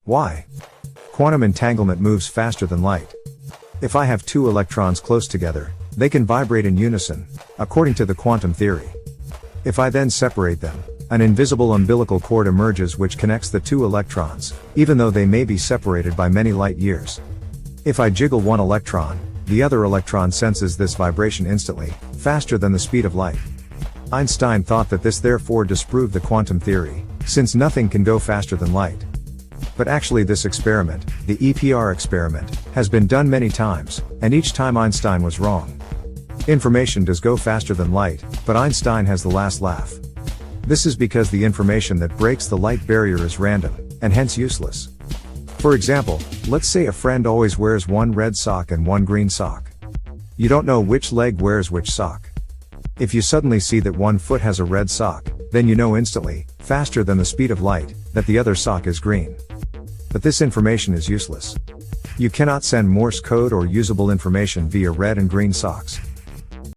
Why? Quantum entanglement moves faster than light. If I have two electrons close together, they can vibrate in unison, according to the quantum theory. If I then separate them, an invisible umbilical cord emerges which connects the two electrons, even though they may be separated by many light years. If I jiggle one electron, the other electron senses this vibration instantly, faster than the speed of light. Einstein thought that this therefore disproved the quantum theory, since nothing can go faster than light. But actually this experiment, the EPR experiment, has been done many times, and each time Einstein was wrong. Information does go faster than light, but Einstein has the last laugh. This is because the information that breaks the light barrier is random, and hence useless. For example, let's say a friend always wears one red sock and one green sock. You don't know which leg wears which sock. If you suddenly see that one foot has a red sock, then you know instantly, faster than the speed of light, that the other sock is green. But this information is useless. You cannot send Morse code or usable information via red and green socks.